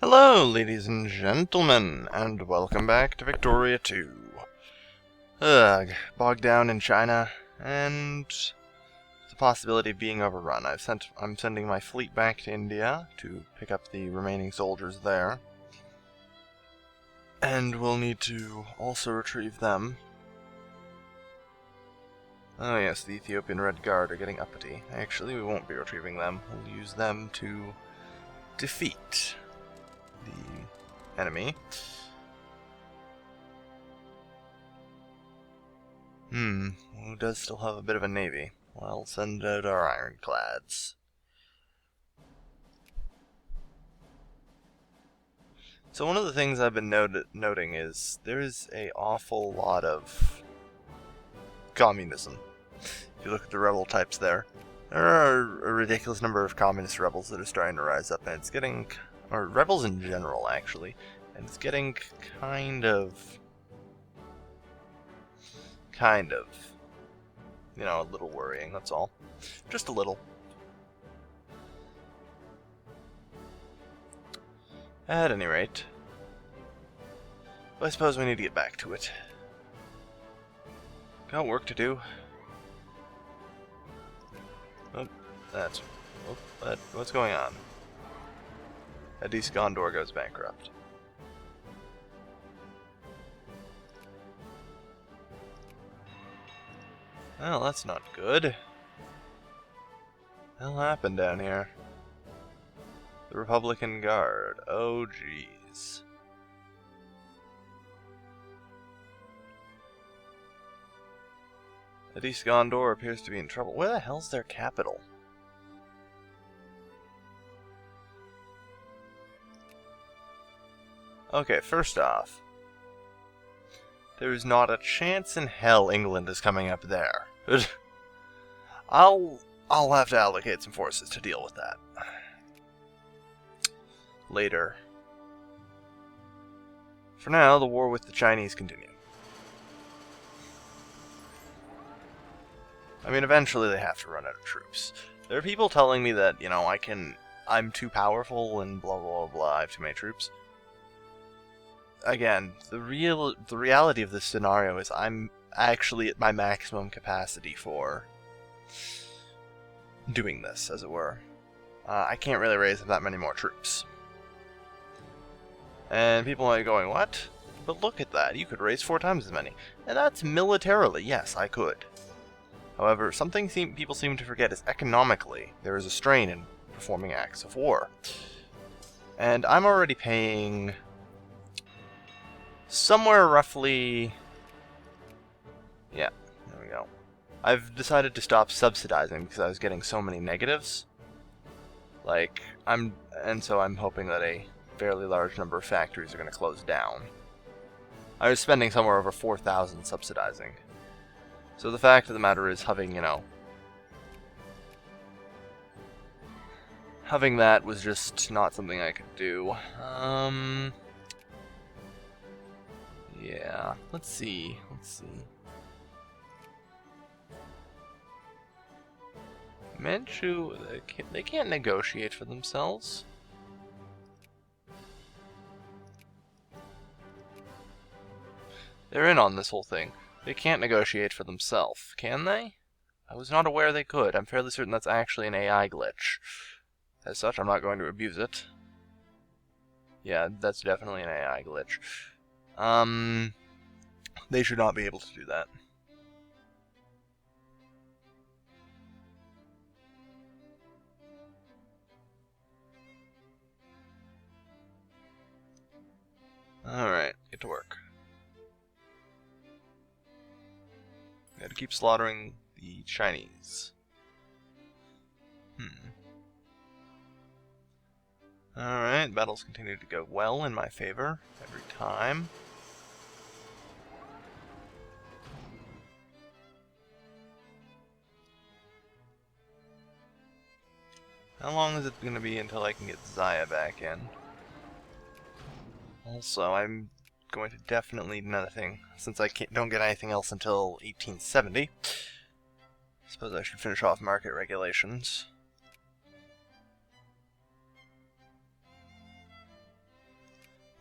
Hello, ladies and gentlemen, and welcome back to Victoria 2. Ugh, bogged down in China, and the possibility of being overrun. I'm sending my fleet back to India to pick up the remaining soldiers there. And we'll need to also retrieve them. Oh yes, the Ethiopian Red Guard are getting uppity. Actually, we won't be retrieving them. We'll use them to defeat the enemy. Who does still have a bit of a navy? Well, send out our ironclads. So one of the things I've been noting is there is an awful lot of communism. If you look at the rebel types there are a ridiculous number of communist rebels that are starting to rise up, and it's getting, or rebels in general actually, and it's getting kind of, you know, a little worrying, that's all. Just a little. At any rate, I suppose we need to get back to it. Got work to do. What's going on? Addis Gondor goes bankrupt. Well, that's not good. What happened down here? The Republican Guard. Oh, jeez. Addis Gondor appears to be in trouble. Where the hell's their capital? Okay, first off, there's not a chance in hell England is coming up there. I'll have to allocate some forces to deal with that later. For now, the war with the Chinese continues. I mean, eventually they have to run out of troops. There are people telling me that, you know, I'm too powerful and blah blah blah, I have too many troops. Again, the reality of this scenario is I'm actually at my maximum capacity for doing this, as it were. I can't really raise that many more troops. And people might be going, what? But look at that, you could raise 4 times as many. And that's militarily, yes, I could. However, something people seem to forget is economically, there is a strain in performing acts of war. And I'm already paying somewhere roughly, yeah, there we go. I've decided to stop subsidizing because I was getting so many negatives. So I'm hoping that a fairly large number of factories are going to close down. I was spending somewhere over 4,000 subsidizing. So the fact of the matter is, having that was just not something I could do. Yeah, let's see. Manchu, they can't negotiate for themselves. They're in on this whole thing. They can't negotiate for themselves, can they? I was not aware they could. I'm fairly certain that's actually an AI glitch. As such, I'm not going to abuse it. Yeah, that's definitely an AI glitch. They should not be able to do that. Alright, get to work. Gotta keep slaughtering the Chinese. Alright, battles continue to go well in my favor every time. How long is it going to be until I can get Zaya back in? Also, I'm going to definitely need another thing, since I don't get anything else until 1870. I suppose I should finish off market regulations.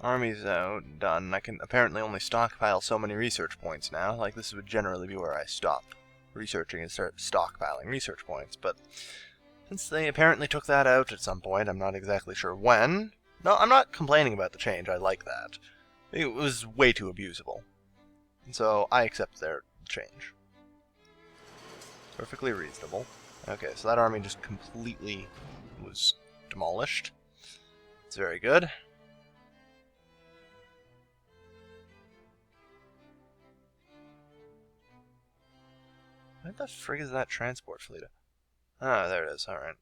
Army's out, done. I can apparently only stockpile so many research points now. Like, this would generally be where I stop researching and start stockpiling research points, but since they apparently took that out at some point, I'm not exactly sure when. No, I'm not complaining about the change, I like that. It was way too abusable. And so, I accept their change. Perfectly reasonable. Okay, so that army just completely was demolished. It's very good. Where the frig is that transport fleet? Ah, there it is, alright.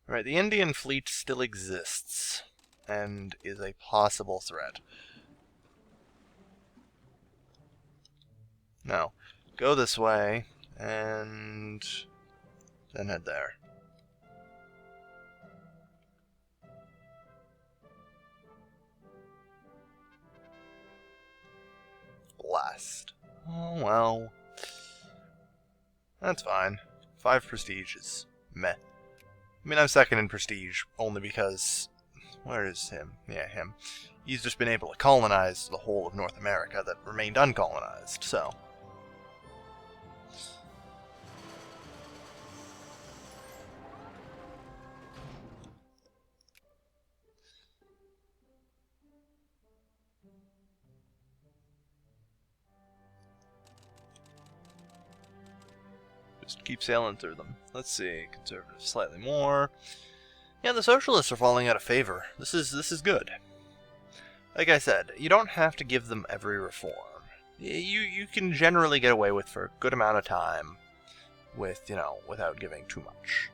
Alright, the Indian fleet still exists, and is a possible threat. Now, go this way, and then head there. Blast. Oh, well. That's fine. 5 prestige is meh. I mean, I'm second in prestige, only because... Where is him? Yeah, him. He's just been able to colonize the whole of North America that remained uncolonized, so... Just keep sailing through them. Let's see, conservative slightly more. Yeah, the socialists are falling out of favor. This is good. Like I said, you don't have to give them every reform. You can generally get away with for a good amount of time with, without giving too much.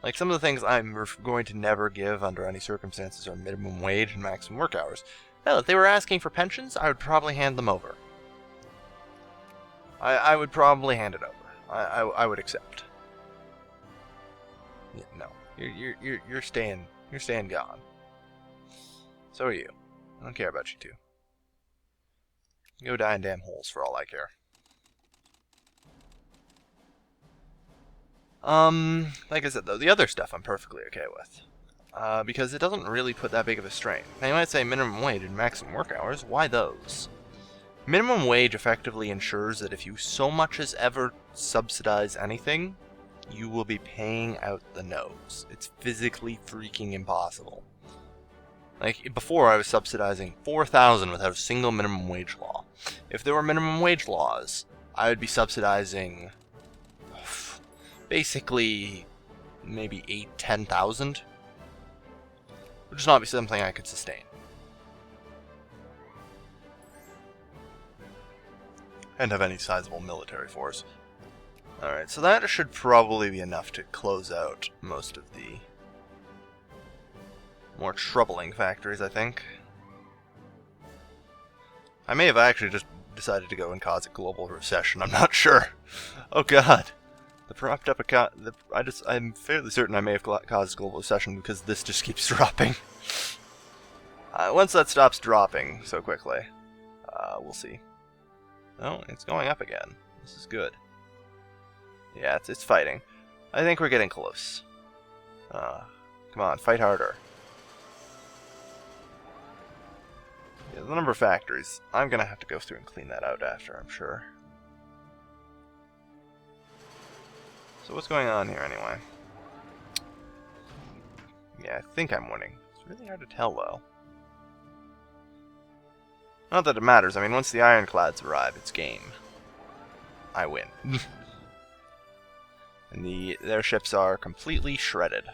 Like, some of the things I'm going to never give under any circumstances are minimum wage and maximum work hours. Hell, if they were asking for pensions, I would probably hand them over. I would probably hand it over. I would accept. Yeah, no, you're staying gone. So are you. I don't care about you two. Go die in damn holes for all I care. Like I said though, the other stuff I'm perfectly okay with. Because it doesn't really put that big of a strain. Now you might say minimum wage and maximum work hours. Why those? Minimum wage effectively ensures that if you so much as ever subsidize anything, you will be paying out the nose. It's physically freaking impossible. Like, before I was subsidizing 4,000 without a single minimum wage law. If there were minimum wage laws, I would be subsidizing basically maybe 10,000, which is not something I could sustain. And have any sizable military force. Alright, so that should probably be enough to close out most of the more troubling factories, I think. I may have actually just decided to go and cause a global recession, I'm not sure. Oh god. The propped up I'm fairly certain I may have caused a global recession because this just keeps dropping. Once that stops dropping so quickly, we'll see. Oh, it's going up again. This is good. Yeah, it's fighting. I think we're getting close. Come on, fight harder. Yeah, the number of factories. I'm gonna have to go through and clean that out after, I'm sure. So what's going on here anyway? Yeah, I think I'm winning. It's really hard to tell though. Not that it matters. I mean, once the ironclads arrive, it's game. I win. And their ships are completely shredded.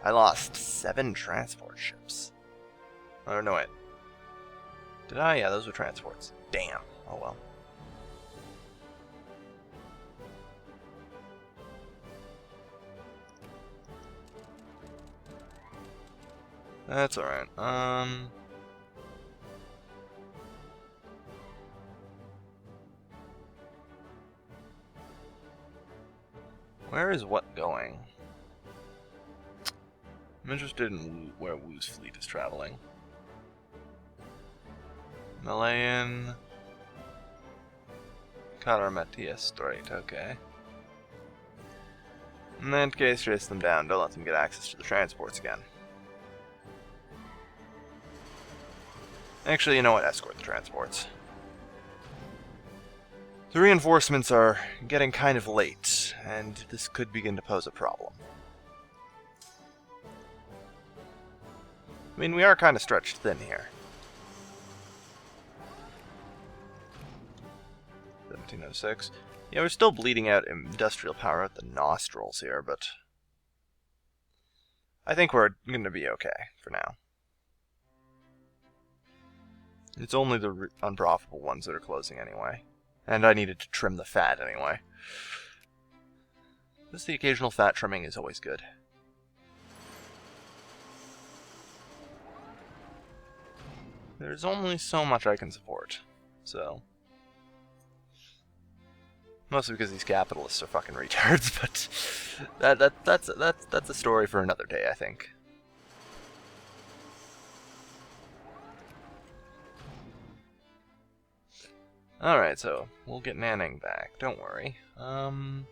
I lost 7 transport ships. Oh, no, wait. Did I? Yeah, those were transports. Damn. Oh, well. That's alright. Where is what going? I'm interested in where Wu's fleet is traveling. Malayan... Karamatiya Strait, okay. In that case, chase them down. Don't let them get access to the transports again. Actually, you know what? Escort the transports. The reinforcements are getting kind of late, and this could begin to pose a problem. I mean, we are kind of stretched thin here. 1706. Yeah, we're still bleeding out industrial power at the nostrils here, but I think we're going to be okay for now. It's only the unprofitable ones that are closing anyway. And I needed to trim the fat anyway. Just the occasional fat trimming is always good. There's only so much I can support, so... Mostly because these capitalists are fucking retards, but that's a story for another day, I think. Alright, so we'll get Nanning back, don't worry. And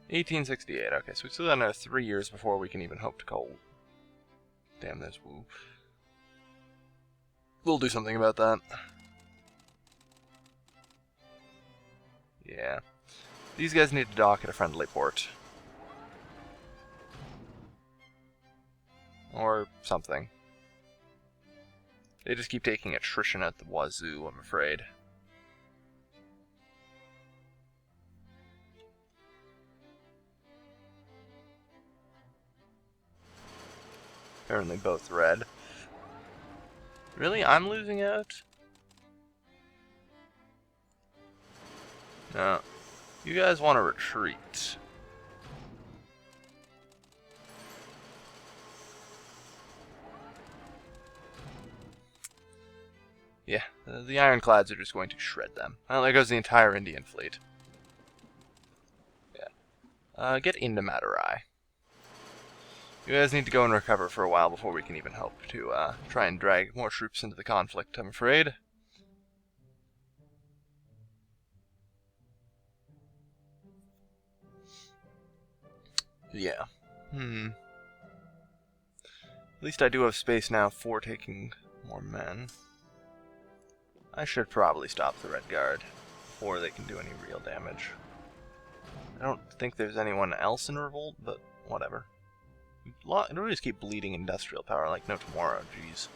1868, okay, so we still got another 3 years before we can even hope to call. Damn, there's Wu. We'll do something about that. Yeah. These guys need to dock at a friendly port. Or something. They just keep taking attrition at the wazoo, I'm afraid. Apparently both red. Really? I'm losing out? No. You guys want to retreat. Yeah, the ironclads are just going to shred them. Well, there goes the entire Indian fleet. Yeah. Get into Madurai. You guys need to go and recover for a while before we can even hope to try and drag more troops into the conflict, I'm afraid. Yeah. At least I do have space now for taking more men. I should probably stop the Red Guard before they can do any real damage. I don't think there's anyone else in revolt, but whatever. We just keep bleeding industrial power like no tomorrow, jeez.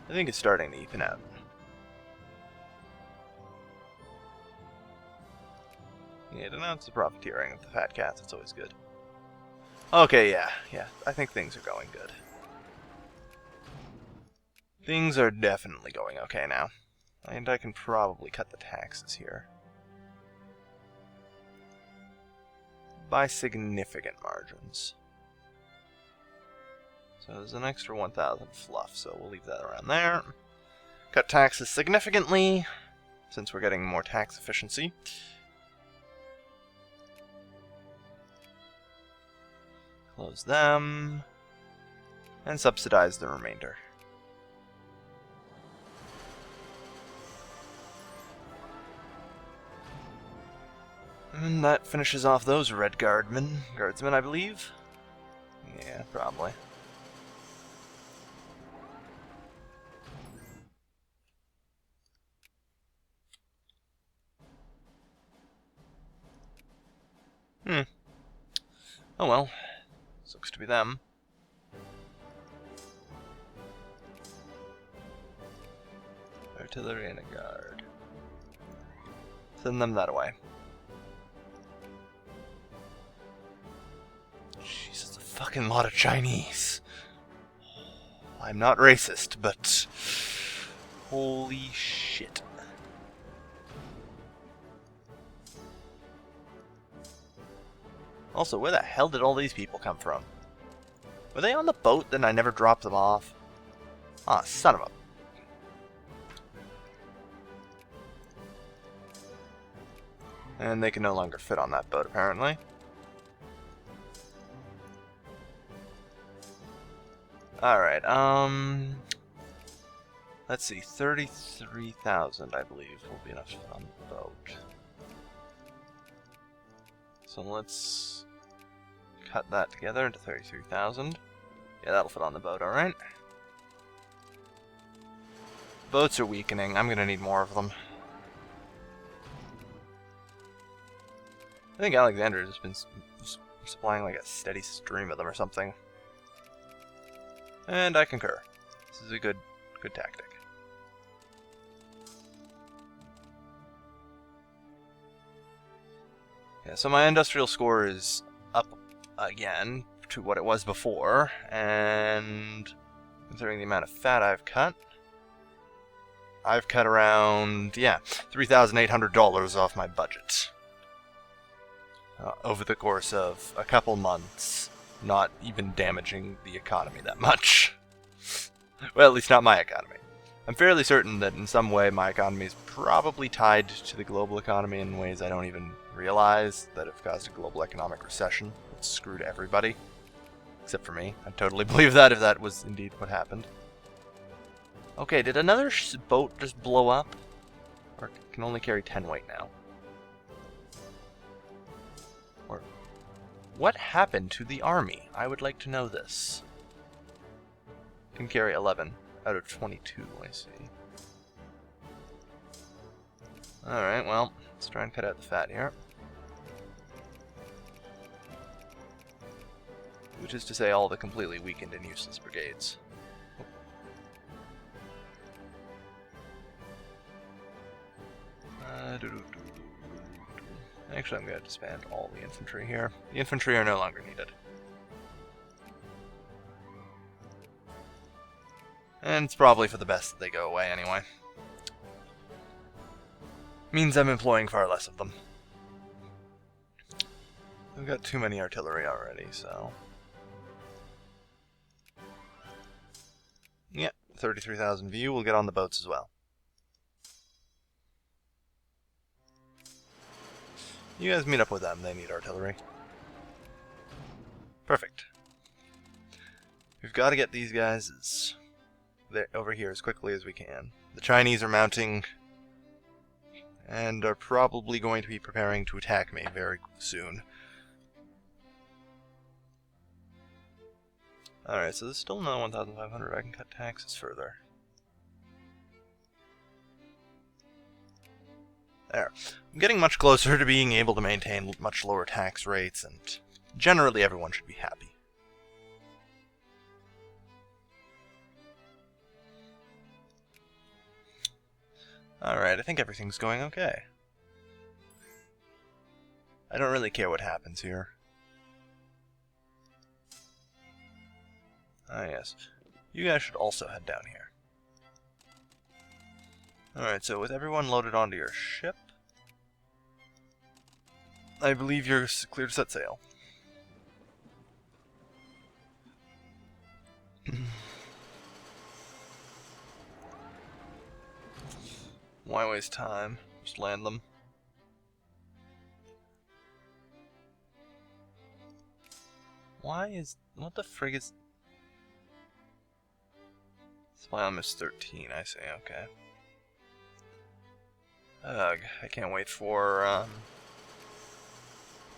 I think it's starting to even out. Yeah, denounce the profiteering of the fat cats, it's always good. Okay, yeah, I think things are going good. Things are definitely going okay now. And I can probably cut the taxes here. By significant margins. So there's an extra 1,000 fluff, so we'll leave that around there. Cut taxes significantly, since we're getting more tax efficiency. Close them, and subsidize the remainder. And that finishes off those red guardsmen, I believe. Yeah, probably. Oh well. Looks to be them. Artillery and a guard. Send them that way. Jesus, a fucking lot of Chinese. I'm not racist, but holy shit. Also, where the hell did all these people come from? Were they on the boat, then I never dropped them off? Ah, son of a... And they can no longer fit on that boat, apparently. Alright, Let's see, 33,000, I believe, will be enough to fit on the boat. So let's cut that together into 33,000. Yeah, that'll fit on the boat, alright. Boats are weakening. I'm gonna need more of them. I think Alexander has been supplying like a steady stream of them or something. And I concur. This is a good tactic. Yeah, so my industrial score is up again to what it was before, and considering the amount of fat I've cut around, yeah, $3,800 off my budget. Over the course of a couple months, not even damaging the economy that much. Well, at least not my economy. I'm fairly certain that in some way my economy is probably tied to the global economy in ways I don't even realize that have caused a global economic recession. It's screwed everybody. Except for me. I'd totally believe that if that was indeed what happened. Okay, did another boat just blow up? Or can only carry 10 weight now? Or what happened to the army? I would like to know this. Can carry 11 out of 22, I see. Alright, well, let's try and cut out the fat here. Which is to say all the completely weakened and useless brigades. Actually, I'm going to disband all the infantry here. The infantry are no longer needed. And it's probably for the best that they go away anyway. Means I'm employing far less of them. I've got too many artillery already, so... yeah, 33,000 VU will get on the boats as well. You guys meet up with them, they need artillery. Perfect. We've got to get these guys over here as quickly as we can. The Chinese are mounting and are probably going to be preparing to attack me very soon. Alright, so there's still another 1,500. I can cut taxes further. There. I'm getting much closer to being able to maintain much lower tax rates, and generally everyone should be happy. Alright, I think everything's going okay. I don't really care what happens here. Ah, yes. You guys should also head down here. Alright, so with everyone loaded onto your ship, I believe you're clear to set sail. Why waste time? Just land them. What the frig is... Supply almost 13, I say, okay. Ugh, I can't wait for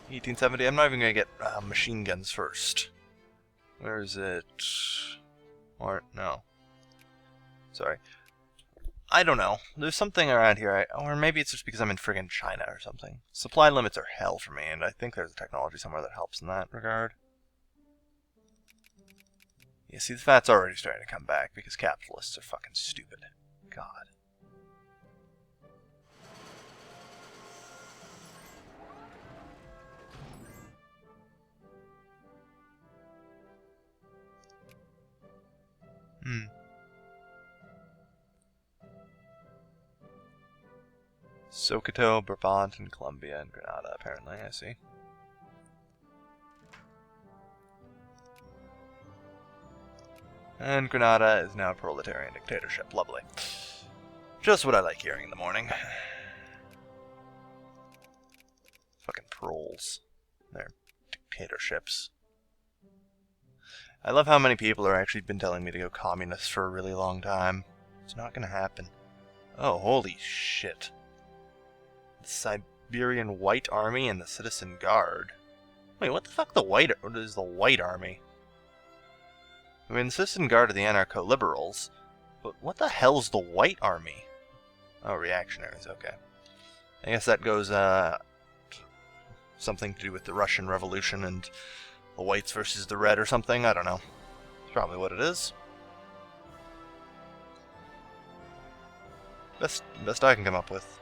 1870. I'm not even gonna get machine guns first. Where is it? Or no. Sorry. I don't know. There's something around here, or maybe it's just because I'm in friggin' China or something. Supply limits are hell for me, and I think there's a technology somewhere that helps in that regard. Yeah, see, the fat's already starting to come back because capitalists are fucking stupid. God. Sokoto, Brabant, and Colombia, and Grenada, apparently, I see. And Grenada is now a proletarian dictatorship. Lovely. Just what I like hearing in the morning. Fucking proles. They're dictatorships. I love how many people are actually been telling me to go communist for a really long time. It's not gonna happen. Oh, holy shit. The Siberian White Army and the Citizen Guard. Wait, what the fuck what is the White Army? I mean, the Citizen Guard are the anarcho-liberals, but what the hell's the White Army? Oh, reactionaries, okay. I guess that goes, something to do with the Russian Revolution and the whites versus the red or something, I don't know. It's probably what it is. Best I can come up with.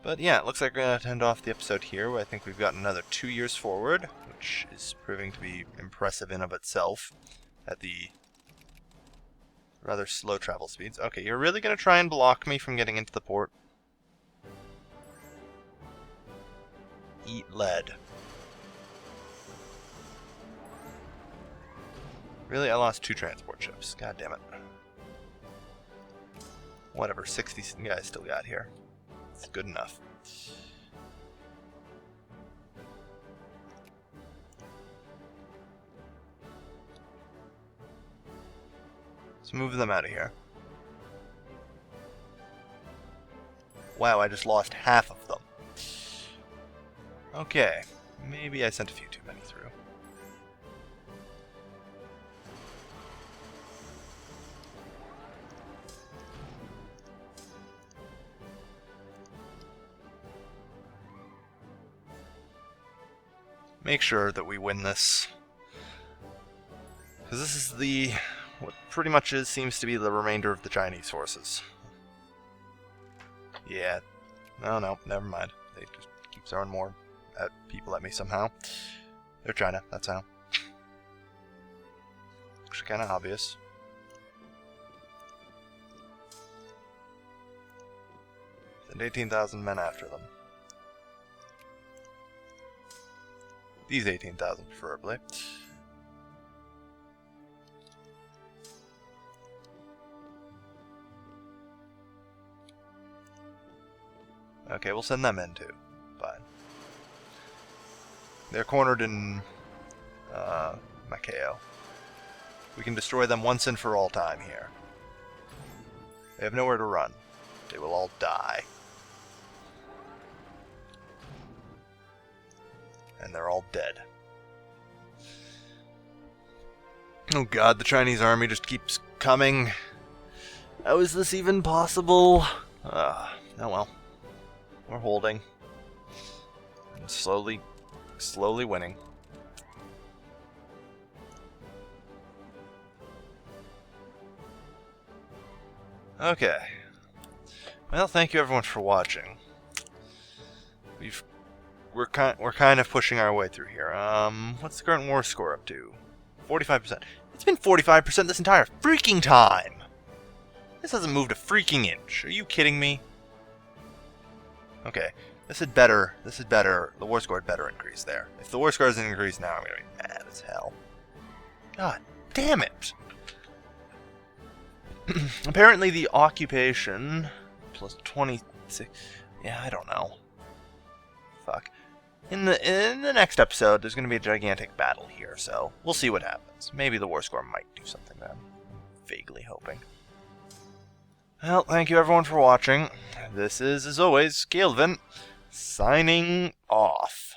But yeah, it looks like we're going to end off the episode here. I think we've got another 2 years forward, which is proving to be impressive in of itself at the rather slow travel speeds. Okay, you're really going to try and block me from getting into the port? Eat lead. Really? I lost 2 transport ships. God damn it. Whatever, 60 guys still got here. It's good enough. Let's move them out of here. Wow, I just lost half of them. Okay, maybe I sent a few too many through. Make sure that we win this. Because this is what pretty much seems to be the remainder of the Chinese forces. Yeah. No, never mind. They just keep throwing more people at me somehow. They're China, that's how. Actually kind of obvious. Send 18,000 men after them. These 18,000 preferably. Okay, we'll send them in too. Fine. They're cornered in Macao. We can destroy them once and for all time here. They have nowhere to run. They will all die. And they're all dead. Oh god, the Chinese army just keeps coming. How is this even possible? Oh well. We're holding. And slowly winning. Okay. Well, thank you everyone for watching. We're kind of pushing our way through here. What's the current war score up to? 45%. It's been 45% this entire freaking time! This hasn't moved a freaking inch. Are you kidding me? Okay. This had better. The war score had better increase there. If the war score doesn't increase now, I'm gonna be mad as hell. God damn it! Apparently the occupation plus 26. Yeah, I don't know. Fuck. In the next episode, there's going to be a gigantic battle here, so we'll see what happens. Maybe the war score might do something then. I'm vaguely hoping. Well, thank you everyone for watching. This is, as always, Calvin, signing off.